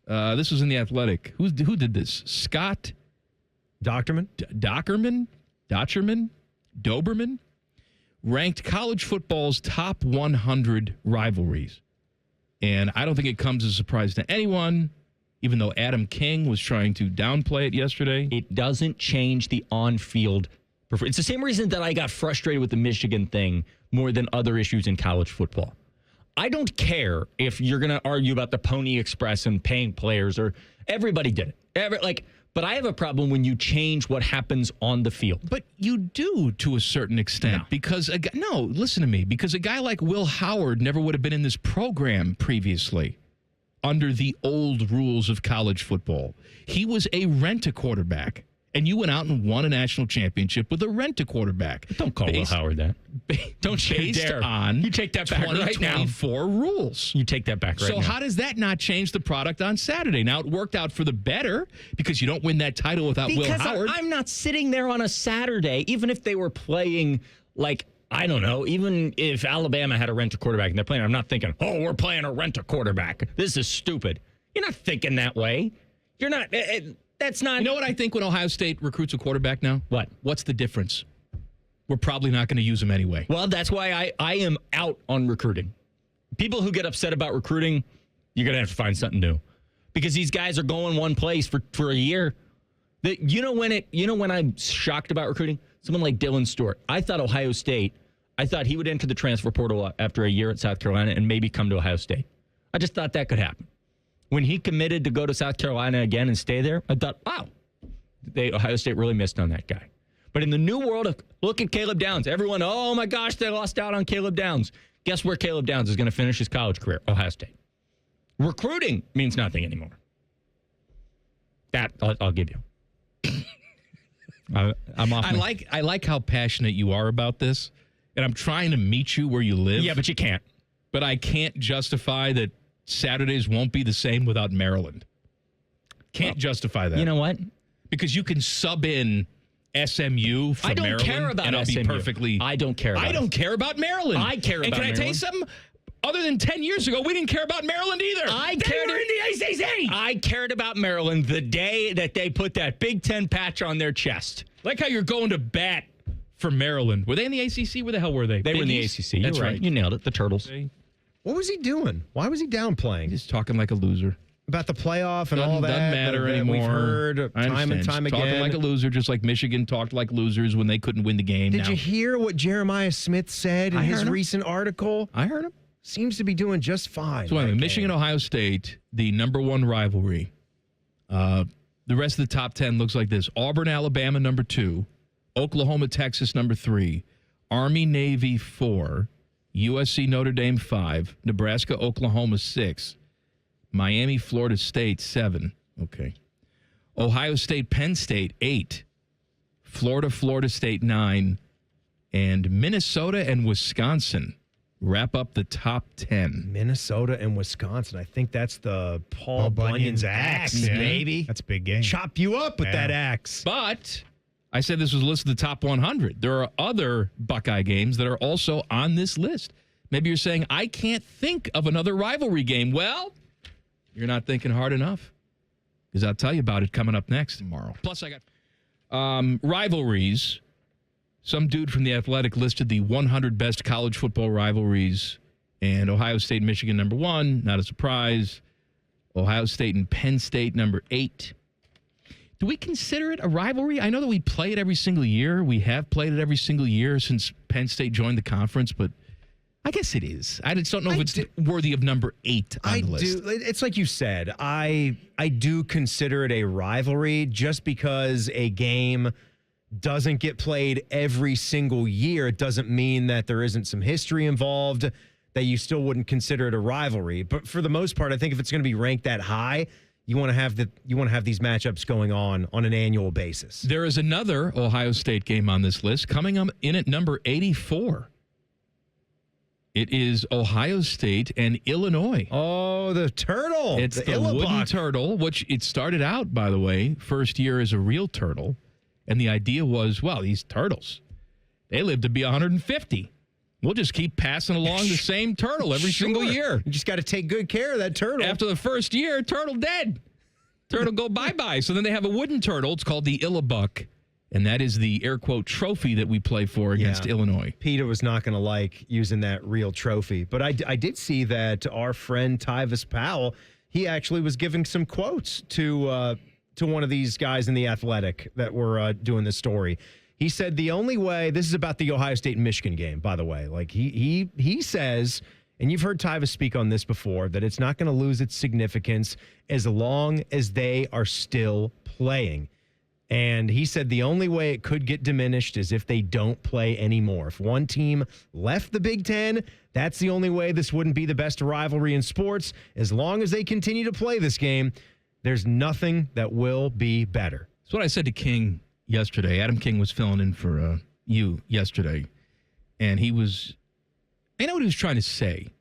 points. This was in The Athletic. Who did this? Scott Dochterman? Doberman ranked college football's top 100 rivalries. And I don't think it comes as a surprise to anyone, even though Adam King was trying to downplay it yesterday. It doesn't change the on-field. It's the same reason that I got frustrated with the Michigan thing more than other issues in college football. I don't care if you're going to argue about the Pony Express and paying players, or everybody did it. But I have a problem when you change what happens on the field. But you do to a certain extent. No. Because, listen to me. Because a guy like Will Howard never would have been in this program previously under the old rules of college football. He was a rent-a-quarterback. And you went out and won a national championship with a rent-a-quarterback. Don't call Will Howard that. Don't you dare. On you take that back right now. 2024 rules. You take that back right now. So how does that not change the product on Saturday? Now, it worked out for the better because you don't win that title without Will Howard. I'm not sitting there on a Saturday, even if they were playing, I don't know, even if Alabama had a rent-a-quarterback and they're playing, I'm not thinking, we're playing a rent-a-quarterback. This is stupid. You're not thinking that way. You're not... That's not... You know what I think when Ohio State recruits a quarterback now? What? What's the difference? We're probably not going to use him anyway. Well, that's why I am out on recruiting. People who get upset about recruiting, you're going to have to find something new. Because these guys are going one place for a year. You know when I'm shocked about recruiting? Someone like Dylan Stewart. I thought he would enter the transfer portal after a year at South Carolina and maybe come to Ohio State. I just thought that could happen. When he committed to go to South Carolina again and stay there, I thought, wow, Ohio State really missed on that guy. But in the new world, look at Caleb Downs. Everyone, oh my gosh, they lost out on Caleb Downs. Guess where Caleb Downs is going to finish his college career? Ohio State. Recruiting means nothing anymore. That I'll give you. I'm off. I like how passionate you are about this, and I'm trying to meet you where you live. Yeah, but you can't. But I can't justify that Saturdays won't be the same without Maryland. Can't justify that. You know what? Because you can sub in SMU for Maryland. I don't care about and I'll SMU. Be perfectly. I don't care about I don't care about Maryland. I care about Maryland. And can I tell you something? Other than 10 years ago, we didn't care about Maryland either. They were in the ACC. I cared about Maryland the day that they put that Big Ten patch on their chest. Like how you're going to bat for Maryland. Were they in the ACC? Where the hell were they? They were in the ACC. That's right. You nailed it. The Turtles. What was he doing? Why was he downplaying? He's talking like a loser. About the playoff and all that. Doesn't matter anymore. We've heard time and time again. Talking like a loser, just like Michigan talked like losers when they couldn't win the game. Did you hear what Jeremiah Smith said in his recent article? I heard him. Seems to be doing just fine. So anyway, Michigan, Ohio State, the number one rivalry. The rest of the top 10 looks like this. Auburn, Alabama, number 2. Oklahoma, Texas, number 3. Army, Navy, 4. USC, Notre Dame, 5. Nebraska, Oklahoma, 6. Miami, Florida State, 7. Okay. Ohio State, Penn State, 8. Florida, Florida State, 9. And Minnesota and Wisconsin wrap up the top 10. Minnesota and Wisconsin. I think that's the Paul Bunyan's axe, baby. That's a big game. Chop you up with that axe. But I said this was a list of the top 100. There are other Buckeye games that are also on this list. Maybe you're saying, I can't think of another rivalry game. Well, you're not thinking hard enough, because I'll tell you about it coming up next tomorrow. Plus, I got rivalries. Some dude from The Athletic listed the 100 best college football rivalries, and Ohio State and Michigan, number 1. Not a surprise. Ohio State and Penn State, number 8. Do we consider it a rivalry? I know that we play it every single year. We have played it every single year since Penn State joined the conference, but I guess it is. I just don't know if it's worthy of number 8 on the list. It's like you said. I do consider it a rivalry just because a game doesn't get played every single year. It doesn't mean that there isn't some history involved, that you still wouldn't consider it a rivalry. But for the most part, I think if it's going to be ranked that high, you want to have these matchups going on an annual basis. There is another Ohio State game on this list coming up in at number 84. It is Ohio State and Illinois. Oh, the turtle. It's the wooden turtle, which it started out, by the way, first year as a real turtle. And the idea was, well, these turtles, they live to be 150. we'll just keep passing along the same turtle every single year. You just got to take good care of that turtle. After the first year, turtle dead. Turtle go bye-bye. So then they have a wooden turtle. It's called the Illabuck. And that is the air quote trophy that we play for against Illinois. Peter was not going to like using that real trophy. But I did see that our friend Tyvis Powell, he actually was giving some quotes to one of these guys in the Athletic that were doing this story. He said the only way, this is about the Ohio State and Michigan game, by the way. Like he says, and you've heard Tyvis speak on this before, that it's not going to lose its significance as long as they are still playing. And he said the only way it could get diminished is if they don't play anymore. If one team left the Big Ten, that's the only way this wouldn't be the best rivalry in sports. As long as they continue to play this game, there's nothing that will be better. That's what I said to King yesterday. Adam King was filling in for you yesterday. And I know what he was trying to say.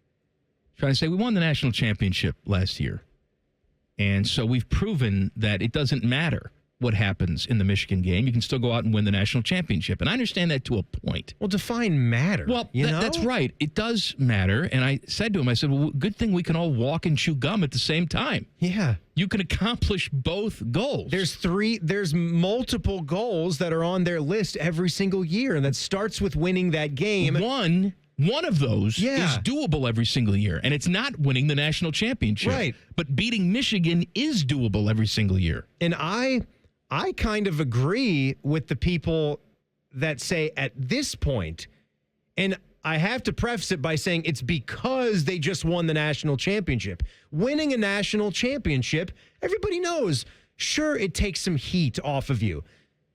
We won the national championship last year. And so we've proven that it doesn't matter what happens in the Michigan game. You can still go out and win the national championship. And I understand that to a point. Well, define matter. Well, that's right. It does matter. And I said to him, well, good thing we can all walk and chew gum at the same time. Yeah. You can accomplish both goals. There's multiple goals that are on their list every single year. And that starts with winning that game. One of those is doable every single year, and it's not winning the national championship. Right. But beating Michigan is doable every single year. And I kind of agree with the people that say at this point, and I have to preface it by saying it's because they just won the national championship. Winning a national championship, everybody knows, sure, it takes some heat off of you.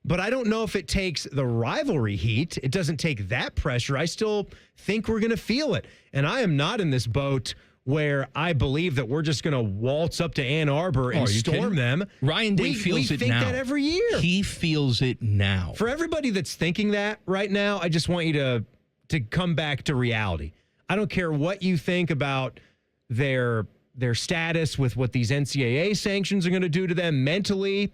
But I don't know if it takes the rivalry heat. It doesn't take that pressure. I still think we're going to feel it. And I am not in this boat where I believe that we're just going to waltz up to Ann Arbor and storm them. Ryan Day feels it now. We think that every year. He feels it now. For everybody that's thinking that right now, I just want you to come back to reality. I don't care what you think about their status with what these NCAA sanctions are going to do to them mentally,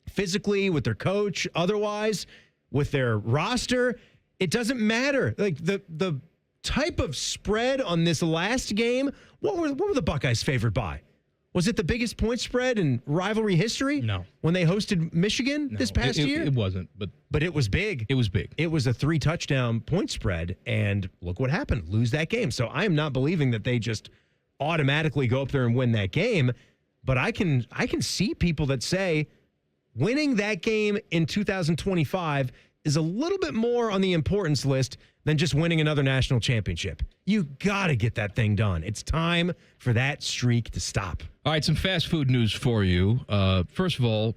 physically, with their coach, otherwise, with their roster. It doesn't matter. Like the type of spread on this last game, what were the Buckeyes favored by? Was it the biggest point spread in rivalry history? No. When they hosted Michigan this past year? It wasn't, but it was big. It was big. It was a 3-touchdown point spread, and look what happened. Lose that game. So I am not believing that they just automatically go up there and win that game, but I can see people that say winning that game in 2025 is a little bit more on the importance list than just winning another national championship. You got to get that thing done. It's time for that streak to stop. All right, some fast food news for you. First of all,